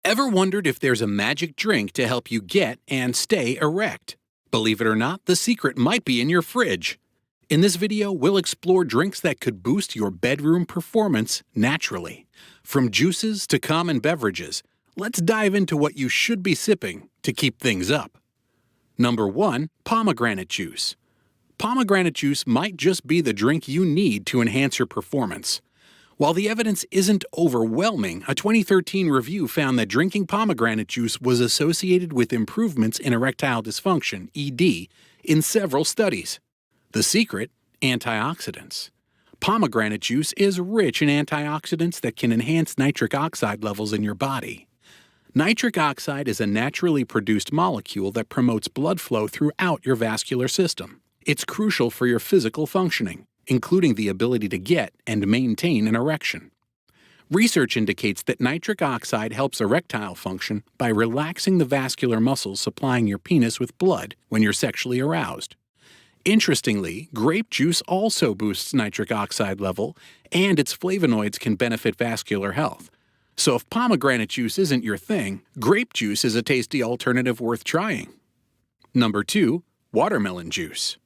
Ever wondered if there's a magic drink to help you get and stay erect? Believe it or not, the secret might be in your fridge. In this video, we'll explore drinks that could boost your bedroom performance naturally. From juices to common beverages, let's dive into what you should be sipping to keep things up. Number 1. Pomegranate juice. Pomegranate juice might just be the drink you need to enhance your performance. While the evidence isn't overwhelming, a 2013 review found that drinking pomegranate juice was associated with improvements in erectile dysfunction, ED, in several studies. The secret? Antioxidants. Pomegranate juice is rich in antioxidants that can enhance nitric oxide levels in your body. Nitric oxide is a naturally produced molecule that promotes blood flow throughout your vascular system. It's crucial for your physical functioning, including the ability to get and maintain an erection. Research indicates that nitric oxide helps erectile function by relaxing the vascular muscles supplying your penis with blood when you're sexually aroused. Interestingly, grape juice also boosts nitric oxide level, and its flavonoids can benefit vascular health. So if pomegranate juice isn't your thing, grape juice is a tasty alternative worth trying. Number 2. Watermelon juice.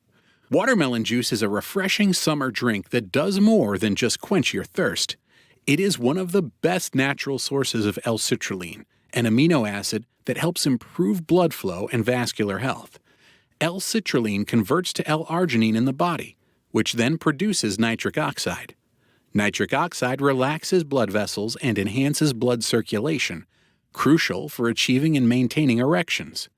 Watermelon juice is a refreshing summer drink that does more than just quench your thirst. It is one of the best natural sources of L-citrulline, an amino acid that helps improve blood flow and vascular health. L-citrulline converts to L-arginine in the body, which then produces nitric oxide. Nitric oxide relaxes blood vessels and enhances blood circulation, crucial for achieving and maintaining erections.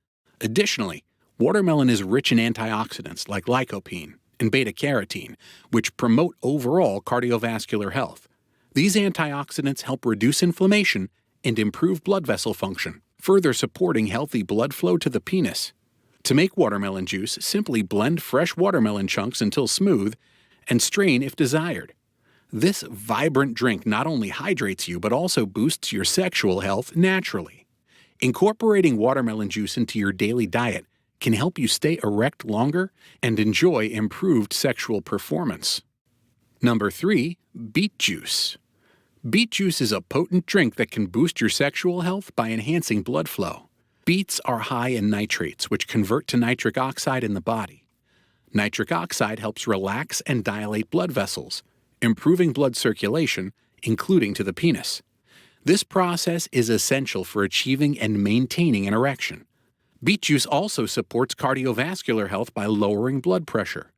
Additionally, watermelon is rich in antioxidants like lycopene and beta-carotene, which promote overall cardiovascular health. These antioxidants help reduce inflammation and improve blood vessel function, further supporting healthy blood flow to the penis. To make watermelon juice, simply blend fresh watermelon chunks until smooth and strain if desired. This vibrant drink not only hydrates you but also boosts your sexual health naturally. Incorporating watermelon juice into your daily diet can help you stay erect longer and enjoy improved sexual performance. Number 3. Beet juice. Beet juice is a potent drink that can boost your sexual health by enhancing blood flow. Beets are high in nitrates, which convert to nitric oxide in the body. Nitric oxide helps relax and dilate blood vessels, improving blood circulation, including to the penis. This process is essential for achieving and maintaining an erection. Beet juice also supports cardiovascular health by lowering blood pressure.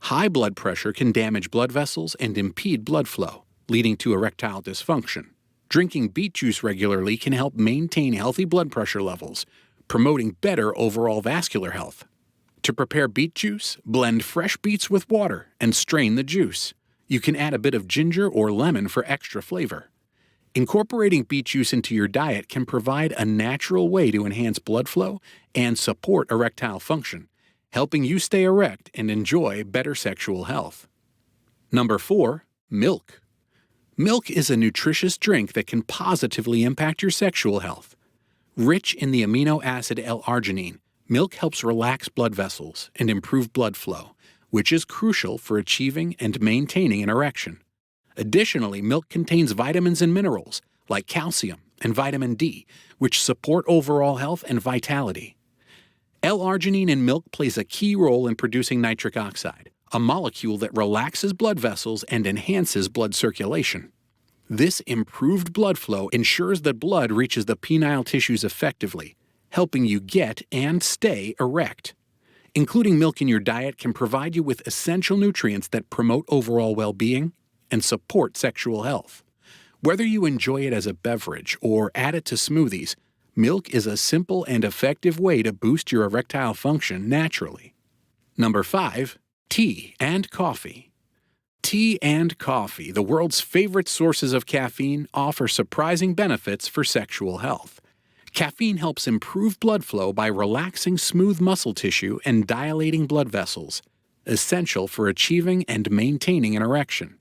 High blood pressure can damage blood vessels and impede blood flow, leading to erectile dysfunction. Drinking beet juice regularly can help maintain healthy blood pressure levels, promoting better overall vascular health. To prepare beet juice, blend fresh beets with water and strain the juice. You can add a bit of ginger or lemon for extra flavor. Incorporating beet juice into your diet can provide a natural way to enhance blood flow and support erectile function, helping you stay erect and enjoy better sexual health. Number 4. Milk. Milk is a nutritious drink that can positively impact your sexual health. Rich in the amino acid L-arginine, milk helps relax blood vessels and improve blood flow, which is crucial for achieving and maintaining an erection. Additionally, milk contains vitamins and minerals like calcium and vitamin D, which support overall health and vitality. L-arginine in milk plays a key role in producing nitric oxide, a molecule that relaxes blood vessels and enhances blood circulation. This improved blood flow ensures that blood reaches the penile tissues effectively, helping you get and stay erect. Including milk in your diet can provide you with essential nutrients that promote overall well-being and support sexual health. Whether you enjoy it as a beverage or add it to smoothies, milk is a simple and effective way to boost your erectile function naturally. Number 5. Tea and coffee. Tea and coffee, the world's favorite sources of caffeine, offer surprising benefits for sexual health. Caffeine helps improve blood flow by relaxing smooth muscle tissue and dilating blood vessels, essential for achieving and maintaining an erection.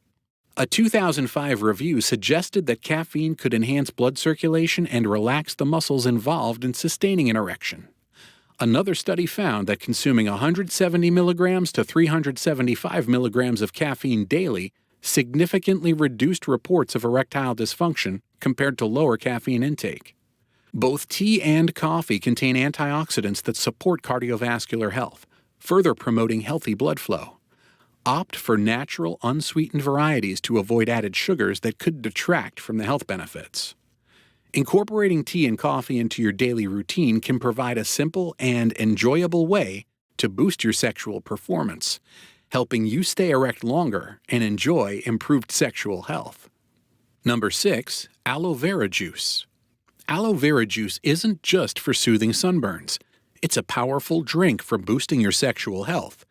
A 2005 review suggested that caffeine could enhance blood circulation and relax the muscles involved in sustaining an erection. Another study found that consuming 170 milligrams to 375 milligrams of caffeine daily significantly reduced reports of erectile dysfunction compared to lower caffeine intake. Both tea and coffee contain antioxidants that support cardiovascular health, further promoting healthy blood flow. Opt for natural, unsweetened varieties to avoid added sugars that could detract from the health benefits. Incorporating tea and coffee into your daily routine can provide a simple and enjoyable way to boost your sexual performance, helping you stay erect longer and enjoy improved sexual health. Number 6. Aloe vera juice. Aloe vera juice isn't just for soothing sunburns. It's a powerful drink for boosting your sexual health.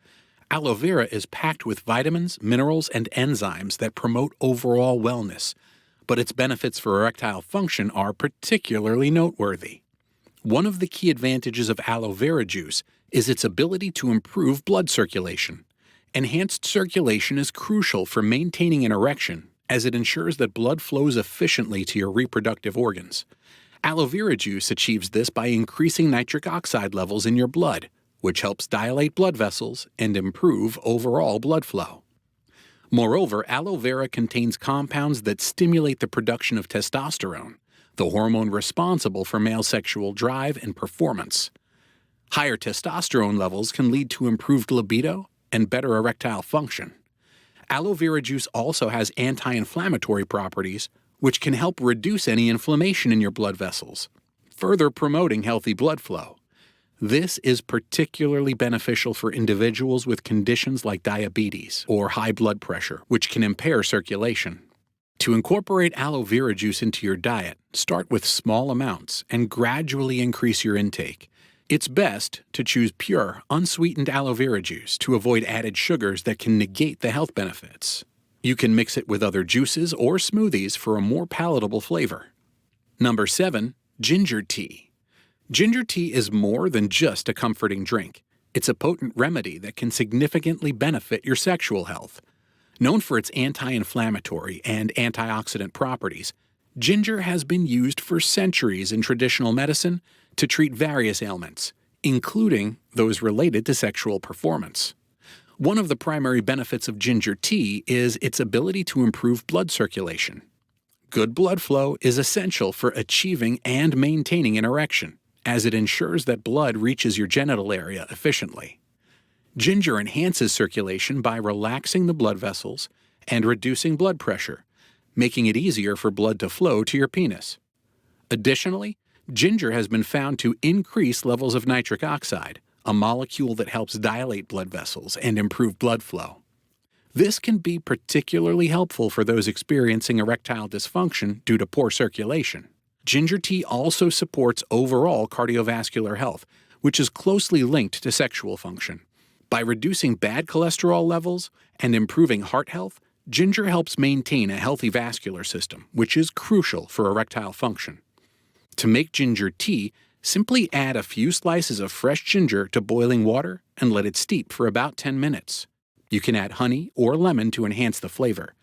Aloe vera is packed with vitamins, minerals, and enzymes that promote overall wellness, but its benefits for erectile function are particularly noteworthy. One of the key advantages of aloe vera juice is its ability to improve blood circulation. Enhanced circulation is crucial for maintaining an erection, as it ensures that blood flows efficiently to your reproductive organs. Aloe vera juice achieves this by increasing nitric oxide levels in your blood, which helps dilate blood vessels and improve overall blood flow. Moreover, aloe vera contains compounds that stimulate the production of testosterone, the hormone responsible for male sexual drive and performance. Higher testosterone levels can lead to improved libido and better erectile function. Aloe vera juice also has anti-inflammatory properties, which can help reduce any inflammation in your blood vessels, further promoting healthy blood flow. This is particularly beneficial for individuals with conditions like diabetes or high blood pressure, which can impair circulation. To incorporate aloe vera juice into your diet, start with small amounts and gradually increase your intake. It's best to choose pure, unsweetened aloe vera juice to avoid added sugars that can negate the health benefits. You can mix it with other juices or smoothies for a more palatable flavor. Number 7. Ginger tea. Ginger tea is more than just a comforting drink. It's a potent remedy that can significantly benefit your sexual health. Known for its anti-inflammatory and antioxidant properties, ginger has been used for centuries in traditional medicine to treat various ailments, including those related to sexual performance. One of the primary benefits of ginger tea is its ability to improve blood circulation. Good blood flow is essential for achieving and maintaining an erection, as it ensures that blood reaches your genital area efficiently. Ginger enhances circulation by relaxing the blood vessels and reducing blood pressure, making it easier for blood to flow to your penis. Additionally, ginger has been found to increase levels of nitric oxide, a molecule that helps dilate blood vessels and improve blood flow. This can be particularly helpful for those experiencing erectile dysfunction due to poor circulation. Ginger tea also supports overall cardiovascular health, which is closely linked to sexual function. By reducing bad cholesterol levels and improving heart health, ginger helps maintain a healthy vascular system, which is crucial for erectile function. To make ginger tea, simply add a few slices of fresh ginger to boiling water and let it steep for about 10 minutes. You can add honey or lemon to enhance the flavor.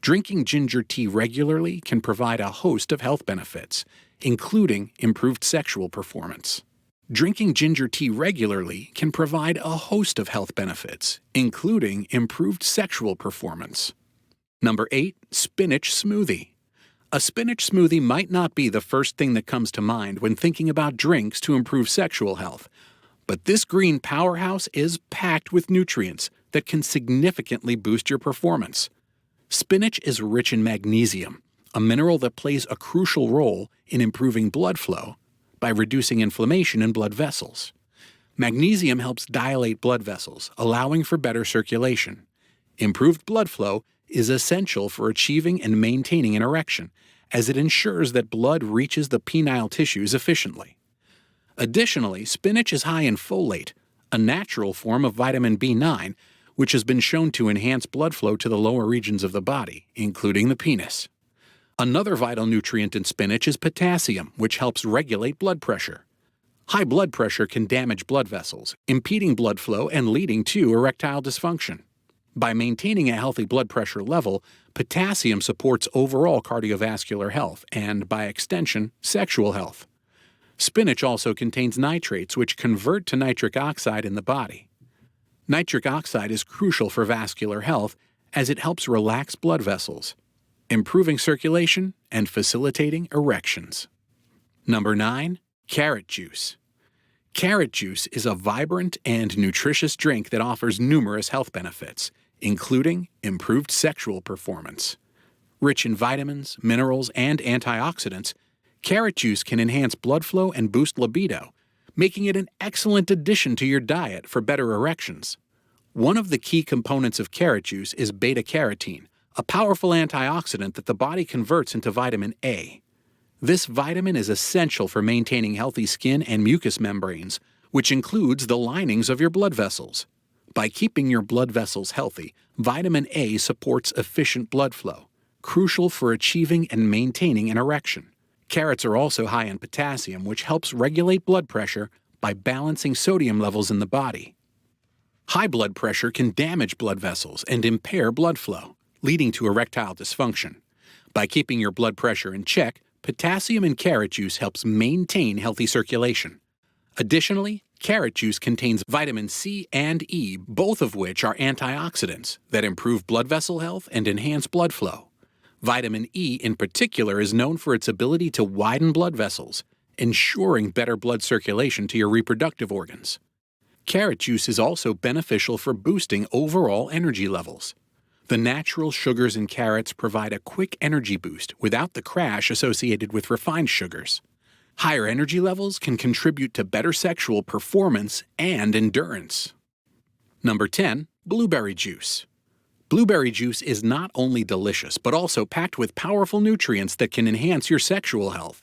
Drinking ginger tea regularly can provide a host of health benefits, including improved sexual performance. Drinking ginger tea regularly can provide a host of health benefits, including improved sexual performance. Number 8. Spinach smoothie. A spinach smoothie might not be the first thing that comes to mind when thinking about drinks to improve sexual health, but this green powerhouse is packed with nutrients that can significantly boost your performance. Spinach is rich in magnesium, a mineral that plays a crucial role in improving blood flow by reducing inflammation in blood vessels. Magnesium helps dilate blood vessels, allowing for better circulation. Improved blood flow is essential for achieving and maintaining an erection, as it ensures that blood reaches the penile tissues efficiently. Additionally, spinach is high in folate, a natural form of vitamin B9, which has been shown to enhance blood flow to the lower regions of the body, including the penis. Another vital nutrient in spinach is potassium, which helps regulate blood pressure. High blood pressure can damage blood vessels, impeding blood flow and leading to erectile dysfunction. By maintaining a healthy blood pressure level, potassium supports overall cardiovascular health and, by extension, sexual health. Spinach also contains nitrates, which convert to nitric oxide in the body. Nitric oxide is crucial for vascular health as it helps relax blood vessels, improving circulation and facilitating erections. Number 9. Carrot juice. Carrot juice is a vibrant and nutritious drink that offers numerous health benefits, including improved sexual performance. Rich in vitamins, minerals, and antioxidants, carrot juice can enhance blood flow and boost libido, making it an excellent addition to your diet for better erections. One of the key components of carrot juice is beta-carotene, a powerful antioxidant that the body converts into vitamin A. This vitamin is essential for maintaining healthy skin and mucous membranes, which includes the linings of your blood vessels. By keeping your blood vessels healthy, vitamin A supports efficient blood flow, crucial for achieving and maintaining an erection. Carrots are also high in potassium, which helps regulate blood pressure by balancing sodium levels in the body. High blood pressure can damage blood vessels and impair blood flow, leading to erectile dysfunction. By keeping your blood pressure in check, potassium in carrot juice helps maintain healthy circulation. Additionally, carrot juice contains vitamin C and E, both of which are antioxidants that improve blood vessel health and enhance blood flow. Vitamin E in particular is known for its ability to widen blood vessels, ensuring better blood circulation to your reproductive organs. Carrot juice is also beneficial for boosting overall energy levels. The natural sugars in carrots provide a quick energy boost without the crash associated with refined sugars. Higher energy levels can contribute to better sexual performance and endurance. Number 10. Blueberry juice. Blueberry juice is not only delicious but also packed with powerful nutrients that can enhance your sexual health.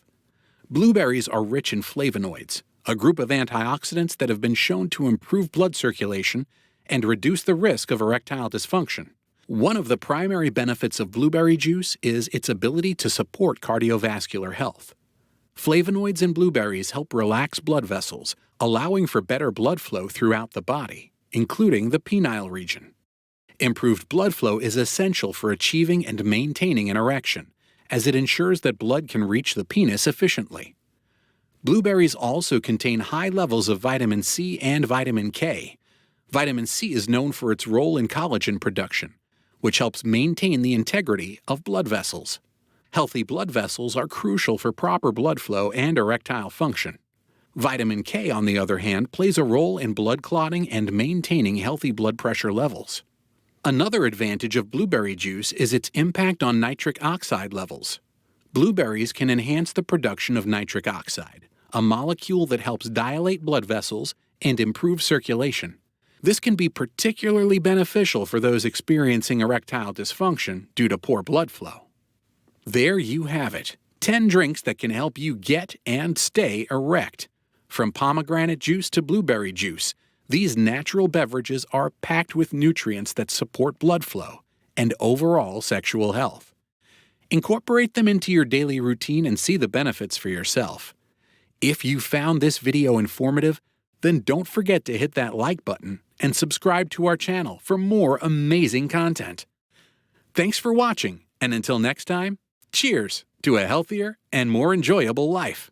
Blueberries are rich in flavonoids, a group of antioxidants that have been shown to improve blood circulation and reduce the risk of erectile dysfunction. One of the primary benefits of blueberry juice is its ability to support cardiovascular health. Flavonoids in blueberries help relax blood vessels, allowing for better blood flow throughout the body, including the penile region. Improved blood flow is essential for achieving and maintaining an erection, as it ensures that blood can reach the penis efficiently. Blueberries also contain high levels of vitamin C and vitamin K. Vitamin C is known for its role in collagen production, which helps maintain the integrity of blood vessels. Healthy blood vessels are crucial for proper blood flow and erectile function. Vitamin K, on the other hand, plays a role in blood clotting and maintaining healthy blood pressure levels. Another advantage of blueberry juice is its impact on nitric oxide levels. Blueberries can enhance the production of nitric oxide, a molecule that helps dilate blood vessels and improve circulation. This can be particularly beneficial for those experiencing erectile dysfunction due to poor blood flow. There you have it, 10 drinks that can help you get and stay erect. From pomegranate juice to blueberry juice, these natural beverages are packed with nutrients that support blood flow and overall sexual health. Incorporate them into your daily routine and see the benefits for yourself. If you found this video informative, then don't forget to hit that like button and subscribe to our channel for more amazing content. Thanks for watching, and until next time, cheers to a healthier and more enjoyable life.